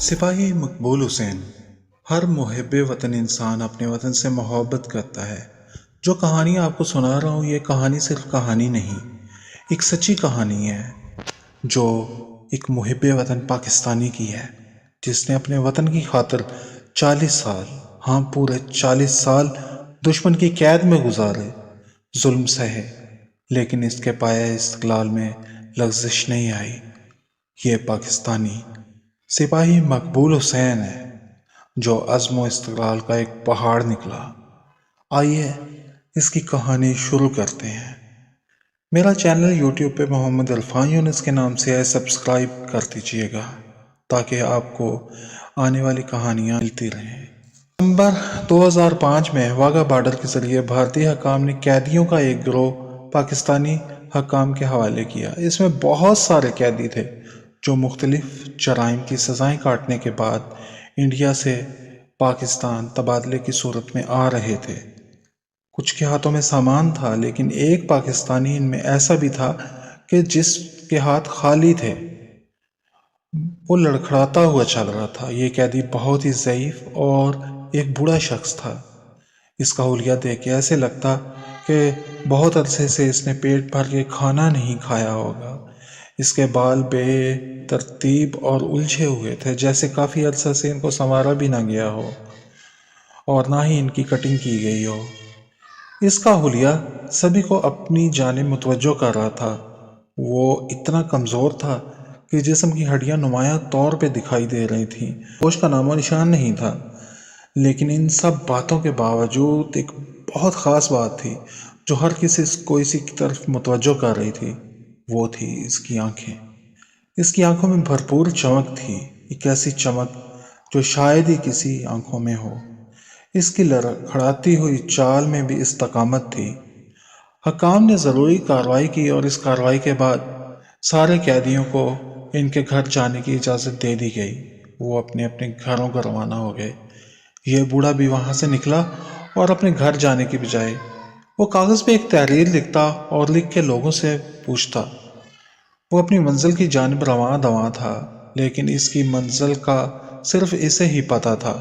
सिपाही मकबूल हुसैन। हर मुहिब वतन इंसान अपने वतन से मोहब्बत करता है। जो कहानी आपको सुना रहा हूँ, ये कहानी सिर्फ कहानी नहीं, एक सच्ची कहानी है जो एक मुहिब वतन पाकिस्तानी की है, जिसने अपने वतन की खातिर 40 साल, हाँ पूरे 40 साल दुश्मन की कैद में गुजारे, जुल्म सहे, लेकिन इसके पाया इस्तिकलाल में लग़ज़िश नहीं आई। ये पाकिस्तानी सिपाही मकबूल हुसैन है, जो अज़्म व इस्तिकलाल का एक पहाड़ निकला। आइए इसकी कहानी शुरू करते हैं। मेरा चैनल यूट्यूब पे मोहम्मद इरफान यूनुस के नाम से है, सब्सक्राइब कर दीजिएगा ताकि आपको आने वाली कहानियाँ मिलती रहें। नवंबर 2005 में वाघा बॉर्डर के जरिए भारतीय हकाम ने कैदियों का एक गिरोह पाकिस्तानी हकाम के हवाले किया। इसमें बहुत सारे कैदी थे जो मुख्तलिफ जराइम की सजाएं काटने के बाद इंडिया से पाकिस्तान तबादले की सूरत में आ रहे थे। कुछ के हाथों में सामान था, लेकिन एक पाकिस्तानी इनमें ऐसा भी था कि जिसके हाथ खाली थे, वो लड़खड़ाता हुआ चल रहा था। ये कैदी बहुत ही ज़ईफ और एक बूढ़ा शख्स था। इसका हुलिया देख के ऐसे लगता कि बहुत अरसे से इसने पेट भर के खाना नहीं खाया होगा। इसके बाल बेतरतीब और उलझे हुए थे, जैसे काफ़ी अरसा से इनको संवारा भी ना गया हो और ना ही इनकी कटिंग की गई हो। इसका हुलिया सभी को अपनी जानिब मुतवज्जो कर रहा था। वो इतना कमज़ोर था कि जिस्म की हड्डियां नुमायां तौर पे दिखाई दे रही थीं। होश का नामो निशान नहीं था। लेकिन इन सब बातों के बावजूद एक बहुत ख़ास बात थी जो हर किसी को इसी की तरफ मुतवज्जो कर रही थी। वो थी इसकी आंखें। इसकी आंखों में भरपूर चमक थी, एक ऐसी चमक जो शायद ही किसी आंखों में हो। इसकी लड़खड़ाती हुई चाल में भी इस्तकामत थी। हकाम ने ज़रूरी कार्रवाई की और इस कार्रवाई के बाद सारे कैदियों को इनके घर जाने की इजाज़त दे दी गई। वो अपने अपने घरों को रवाना हो गए। ये बूढ़ा भी वहाँ से निकला और अपने घर जाने की बजाय वो कागज़ पे एक तहरीर लिखता और लिख के लोगों से पूछता। वो अपनी मंजिल की जानिब रवां दवां था, लेकिन इसकी मंजिल का सिर्फ इसे ही पता था।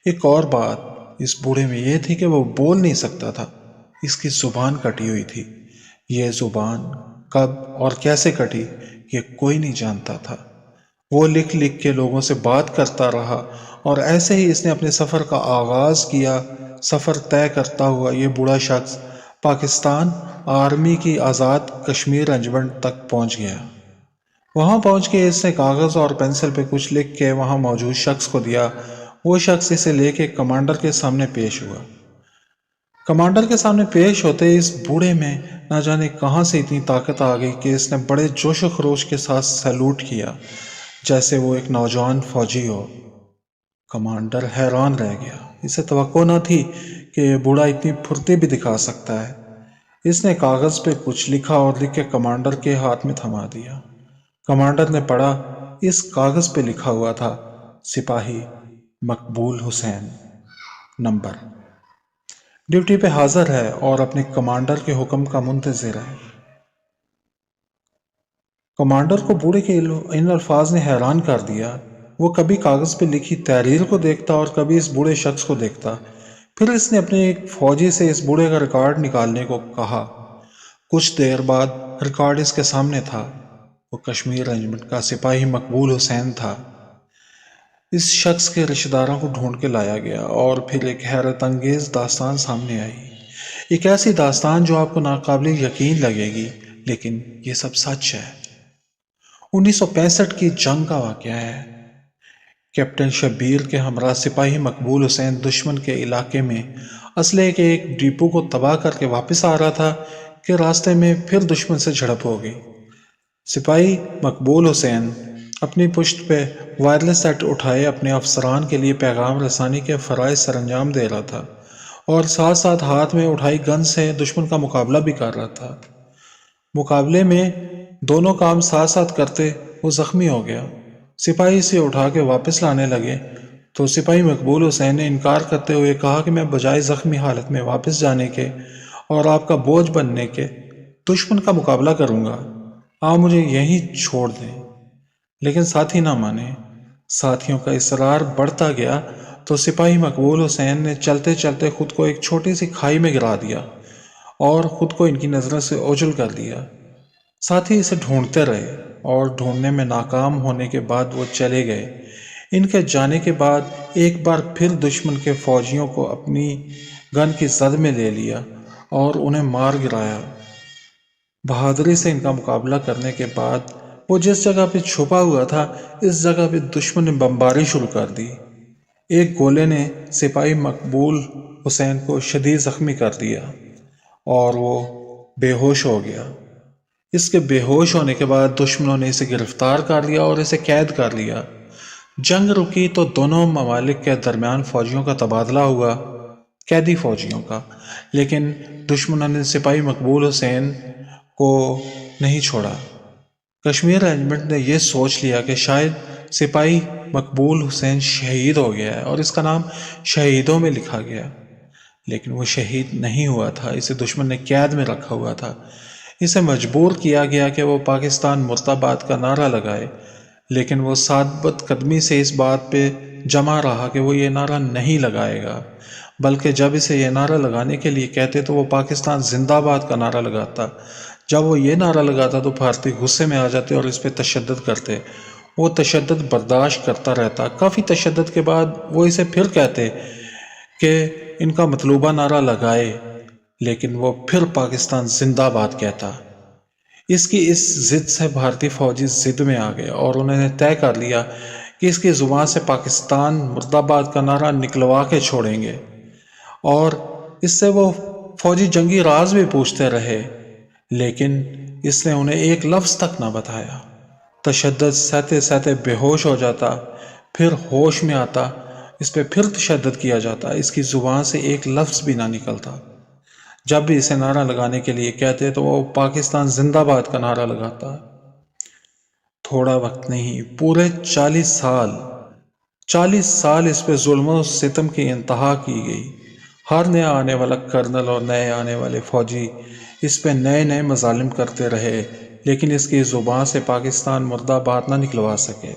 एक और बात इस बूढ़े में यह थी कि वो बोल नहीं सकता था। इसकी जुबान कटी हुई थी। ये जुबान कब और कैसे कटी, ये कोई नहीं जानता था। वो लिख लिख के लोगों से बात करता रहा और ऐसे ही इसने अपने सफ़र का आगाज़ किया। सफ़र तय करता हुआ ये बूढ़ा शख्स पाकिस्तान आर्मी की आज़ाद कश्मीर रेजिमेंट तक पहुंच गया। वहां पहुंच के इसने कागज़ और पेंसिल पे कुछ लिख के वहां मौजूद शख्स को दिया। वो शख्स इसे लेके कमांडर के सामने पेश हुआ। कमांडर के सामने पेश होते इस बूढ़े में ना जाने कहां से इतनी ताकत आ गई कि इसने बड़े जोश व खरोश के साथ सैल्यूट किया, जैसे वो एक नौजवान फौजी हो। कमांडर हैरान रह गया। इसे तवक्को न थी कि ये बूढ़ा इतनी फुर्ती भी दिखा सकता है। इसने कागज़ पे कुछ लिखा और लिख के कमांडर के हाथ में थमा दिया। कमांडर ने पढ़ा। इस कागज़ पे लिखा हुआ था, सिपाही मकबूल हुसैन, नंबर। ड्यूटी पे हाजिर है और अपने कमांडर के हुक्म का मुंतज़िर है। कमांडर को बूढ़े के इन अल्फाज ने हैरान कर दिया। वो कभी कागज़ पे लिखी तहरीर को देखता और कभी इस बूढ़े शख्स को देखता। फिर इसने अपने एक फौजी से इस बूढ़े का रिकॉर्ड निकालने को कहा। कुछ देर बाद रिकॉर्ड इसके सामने था। वो कश्मीर रेजिमेंट का सिपाही मकबूल हुसैन था। इस शख्स के रिश्तेदारों को ढूंढ के लाया गया और फिर एक हैरत अंगेज दास्तान सामने आई। एक ऐसी दास्तान जो आपको नाकाबिल यकीन लगेगी, लेकिन ये सब सच है। 1965 की जंग का वाक़या है। कैप्टन शब्बीर के हमरा सिपाही मकबूल हुसैन दुश्मन के इलाके में असले के एक डिपो को तबाह करके वापस आ रहा था कि रास्ते में फिर दुश्मन से झड़प हो गई। सिपाही मकबूल हुसैन अपनी पुश्त पे वायरलेस सेट उठाए अपने अफसरान के लिए पैगाम रसानी के फ़राइज़ सरंजाम दे रहा था और साथ साथ हाथ में उठाई गन से दुश्मन का मुकाबला भी कर रहा था। मुकाबले में दोनों काम साथ साथ करते वो ज़ख्मी हो गया। सिपाही से उठा के वापस लाने लगे तो सिपाही मकबूल हुसैन ने इनकार करते हुए कहा कि मैं बजाय ज़ख्मी हालत में वापस जाने के और आपका बोझ बनने के दुश्मन का मुकाबला करूंगा। आप मुझे यहीं छोड़ दें। लेकिन साथी ना माने। ساتھیوں کا اصرار بڑھتا گیا تو سپاہی مقبول حسین نے چلتے چلتے خود کو ایک چھوٹی سی کھائی میں گرا دیا اور خود کو ان کی نظروں سے اوجھل کر دیا۔ ساتھی اسے ڈھونڈتے رہے اور ڈھونڈنے میں ناکام ہونے کے بعد وہ چلے گئے۔ ان کے جانے کے بعد ایک بار پھر دشمن کے فوجیوں کو اپنی گن کی زد میں لے لیا اور انہیں مار گرایا۔ بہادری سے ان کا مقابلہ کرنے کے بعد وہ جس جگہ پہ چھپا ہوا تھا اس جگہ پہ دشمن نے بمباری شروع کر دی۔ ایک گولے نے سپاہی مقبول حسین کو شدید زخمی کر دیا اور وہ بے ہوش ہو گیا۔ اس کے بے ہوش ہونے کے بعد دشمنوں نے اسے گرفتار کر لیا اور اسے قید کر لیا۔ جنگ رکی تو دونوں ممالک کے درمیان فوجیوں کا تبادلہ ہوا، قیدی فوجیوں کا، لیکن دشمنوں نے سپاہی مقبول حسین کو نہیں چھوڑا۔ کشمیر ریجمنٹ نے یہ سوچ لیا کہ شاید سپاہی مقبول حسین شہید ہو گیا ہے اور اس کا نام شہیدوں میں لکھا گیا، لیکن وہ شہید نہیں ہوا تھا، اسے دشمن نے قید میں رکھا ہوا تھا۔ اسے مجبور کیا گیا کہ وہ پاکستان مرد آباد کا نعرہ لگائے، لیکن وہ ثابت قدمی سے اس بات پہ جمع رہا کہ وہ یہ نعرہ نہیں لگائے گا، بلکہ جب اسے یہ نعرہ لگانے کے لیے کہتے تو وہ پاکستان زندہ آباد کا نعرہ لگاتا۔ جب وہ یہ نعرہ لگاتا تو بھارتی غصے میں آ جاتے اور اس پہ تشدد کرتے۔ وہ تشدد برداشت کرتا رہتا۔ کافی تشدد کے بعد وہ اسے پھر کہتے کہ ان کا مطلوبہ نعرہ لگائے، لیکن وہ پھر پاکستان زندہ آباد کہتا۔ اس کی اس ضد سے بھارتی فوجی ضد میں آ گئے اور انہوں نے طے کر لیا کہ اس کی زبان سے پاکستان مرد آباد کا نعرہ نکلوا کے چھوڑیں گے، اور اس سے وہ فوجی جنگی راز بھی پوچھتے رہے، لیکن اس نے انہیں ایک لفظ تک نہ بتایا۔ تشدد سہتے سہتے بے ہوش ہو جاتا، پھر ہوش میں آتا، اس پہ پھر تشدد کیا جاتا، اس کی زبان سے ایک لفظ بھی نہ نکلتا۔ جب بھی اسے نعرہ لگانے کے لیے کہتے تو وہ پاکستان زندہ آباد کا نعرہ لگاتا۔ تھوڑا وقت نہیں، پورے 40 سال اس پہ ظلم و ستم کی انتہا کی گئی۔ ہر نیا آنے والا کرنل اور نئے آنے والے فوجی اس پہ نئے نئے مظالم کرتے رہے، لیکن اس کی زبان سے پاکستان مرد آباد نہ نکلوا سکے۔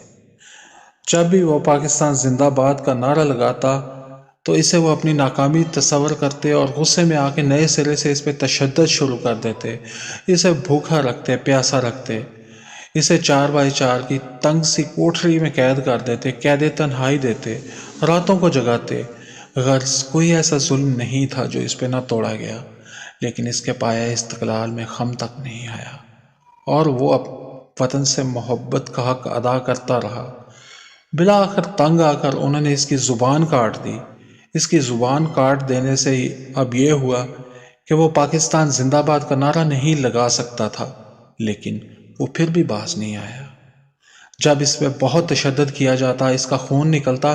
جب بھی وہ پاکستان زندہ آباد کا نعرہ لگاتا تو اسے وہ اپنی ناکامی تصور کرتے اور غصے میں آ کے نئے سرے سے اس پہ تشدد شروع کر دیتے، اسے بھوکا رکھتے، پیاسا رکھتے، اسے 4x4 کی تنگ سی کوٹری میں قید کر دیتے، قید تنہائی دیتے، راتوں کو جگاتے۔ غرض کوئی ایسا ظلم نہیں تھا جو اس پہ نہ توڑا گیا، لیکن اس کے پایہ استقلال میں خم تک نہیں آیا اور وہ اب وطن سے محبت کا حق ادا کرتا رہا۔ بالآخر تنگ آ کر انہوں نے اس کی زبان کاٹ دی۔ اس کی زبان کاٹ دینے سے اب یہ ہوا کہ وہ پاکستان زندہ آباد کا نعرہ نہیں لگا سکتا تھا، لیکن وہ پھر بھی باز نہیں آیا۔ جب اس پہ بہت تشدد کیا جاتا، اس کا خون نکلتا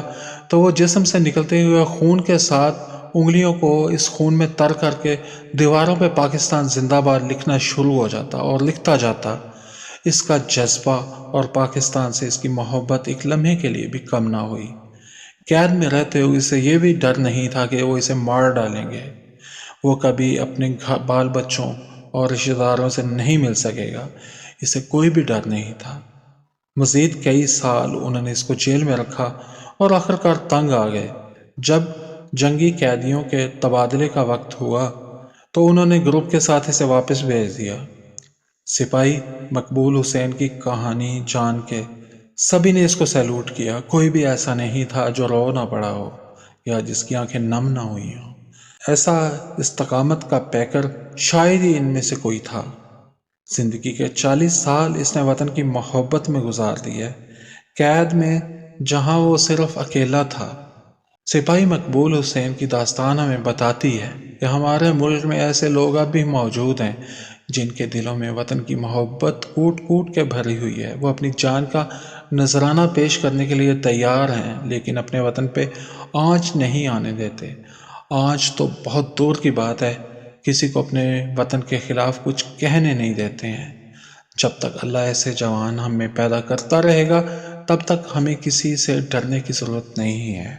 تو وہ جسم سے نکلتے ہوئے خون کے ساتھ انگلیوں کو اس خون میں تر کر کے دیواروں پہ پاکستان زندہ آباد لکھنا شروع ہو جاتا اور لکھتا جاتا۔ اس کا جذبہ اور پاکستان سے اس کی محبت ایک لمحے کے لیے بھی کم نہ ہوئی۔ قید میں رہتے ہوئے اسے یہ بھی ڈر نہیں تھا کہ وہ اسے مار ڈالیں گے۔ وہ کبھی اپنے بال بچوں اور رشتہ داروں سے نہیں مل سکے گا، اسے کوئی بھی ڈر نہیں تھا۔ مزید کئی سال انہوں نے اس کو جیل میں رکھا اور آخرکار تنگ آ گئے۔ جب جنگی قیدیوں کے تبادلے کا وقت ہوا تو انہوں نے گروپ کے ساتھ اسے واپس بھیج دیا۔ سپاہی مقبول حسین کی کہانی جان کے سبھی نے اس کو سیلوٹ کیا۔ کوئی بھی ایسا نہیں تھا جو رو نہ پڑا ہو یا جس کی آنکھیں نم نہ ہوئی ہوں۔ ایسا استقامت کا پیکر شاید ہی ان میں سے کوئی تھا۔ زندگی کے 40 سال اس نے وطن کی محبت میں گزار دیے، قید میں جہاں وہ صرف اکیلا تھا۔ سپاہی مقبول حسین کی داستان ہمیں بتاتی ہے کہ ہمارے ملک میں ایسے لوگ اب بھی موجود ہیں جن کے دلوں میں وطن کی محبت کوٹ کوٹ کے بھری ہوئی ہے۔ وہ اپنی جان کا نذرانہ پیش کرنے کے لیے تیار ہیں، لیکن اپنے وطن پہ آنچ نہیں آنے دیتے۔ آنچ تو بہت دور کی بات ہے، کسی کو اپنے وطن کے خلاف کچھ کہنے نہیں دیتے ہیں۔ جب تک اللہ ایسے جوان ہم میں پیدا کرتا رہے گا، تب تک ہمیں کسی سے ڈرنے کی ضرورت نہیں ہے۔